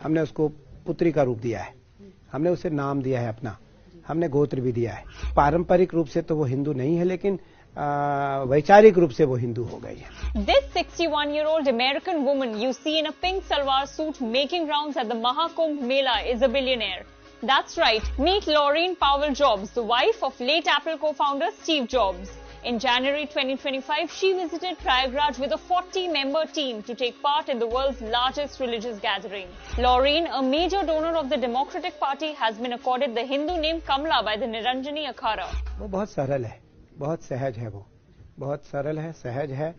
हमने उसको पुत्री का रूप दिया है, हमने उसे नाम दिया है अपना, हमने गोत्र भी दिया है। पारंपरिक रूप से तो वो हिंदू नहीं है, लेकिन वैचारिक रूप से वो हिंदू हो गई है। This 61-year-old American woman you see in a pink salwar suit making rounds at the Mahakumbh Mela is a billionaire. That's right, meet Laureen Powell Jobs, the wife of late Apple co-founder Steve Jobs. In January 2025, she visited Prayagraj with a 40-member team to take part in the world's largest religious gathering. Laureen, a major donor of the Democratic Party, has been accorded the Hindu name Kamla by the Niranjani Akhara. वो बहुत सरल है, बहुत सहज है, वो बहुत सरल है, सहज है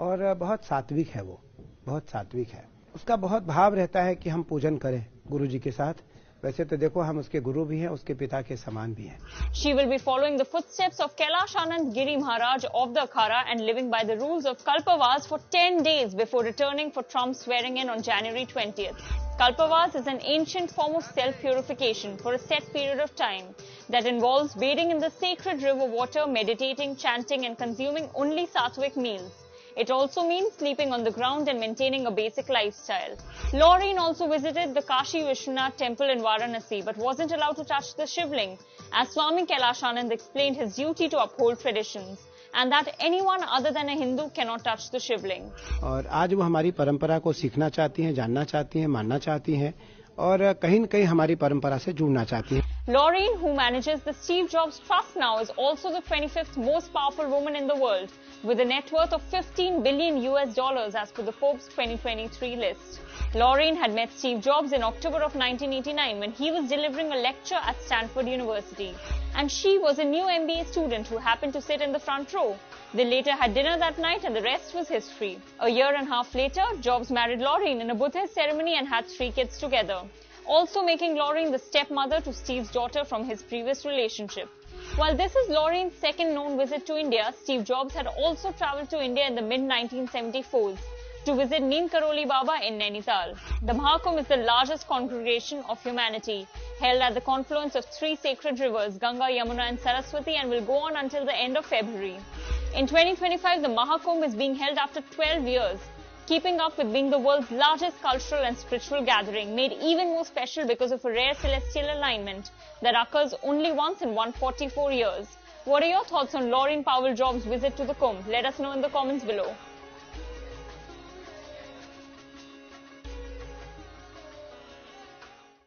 और बहुत सात्विक है। वो बहुत सात्विक है। उसका बहुत भाव रहता है कि हम पूजन करें गुरु जी के साथ। वैसे तो देखो हम उसके गुरु भी हैं, उसके पिता के समान भी हैं। She will be following the footsteps of Kailash Anand Giri Maharaj of the Akhara and living by the rules of Kalpavas for 10 days before returning for Trump's swearing in on January 20th. Kalpavas is an ancient form of self-purification for a set period of time that involves bathing in the sacred river water, meditating, chanting and consuming only sattvic meals. It also means sleeping on the ground and maintaining a basic lifestyle. Laureen also visited the Kashi Vishwanath temple in Varanasi but wasn't allowed to touch the Shivling, as Swami Kailash Anand explained his duty to uphold traditions and that anyone other than a Hindu cannot touch the Shivling. और आज वो हमारी परंपरा को सीखना चाहती हैं, जानना चाहती हैं, मानना चाहती हैं और कहीं न कहीं हमारी परंपरा से जुड़ना चाहती हैं। Laureen, who manages the Steve Jobs Trust now, is also the 25th most powerful woman in the world, with a net worth of $15 billion as per the Forbes 2023 list. Laureen had met Steve Jobs in October of 1989 when he was delivering a lecture at Stanford University. And she was a new MBA student who happened to sit in the front row. They later had dinner that night and the rest was history. A year and a half later, Jobs married Laureen in a Buddhist ceremony and had 3 kids together, also making Laureen the stepmother to Steve's daughter from his previous relationship. While this is Laureen's second known visit to India, Steve Jobs had also travelled to India in the mid-1974s to visit Neem Karoli Baba in Nainital. The Mahakumbh is the largest congregation of humanity, held at the confluence of 3 sacred rivers, Ganga, Yamuna and Saraswati, and will go on until the end of February. In 2025, the Mahakumbh is being held after 12 years, keeping up with being the world's largest cultural and spiritual gathering, made even more special because of a rare celestial alignment that occurs only once in 144 years. What are your thoughts on Laureen Powell Jobs' visit to the Kumbh? Let us know in the comments below.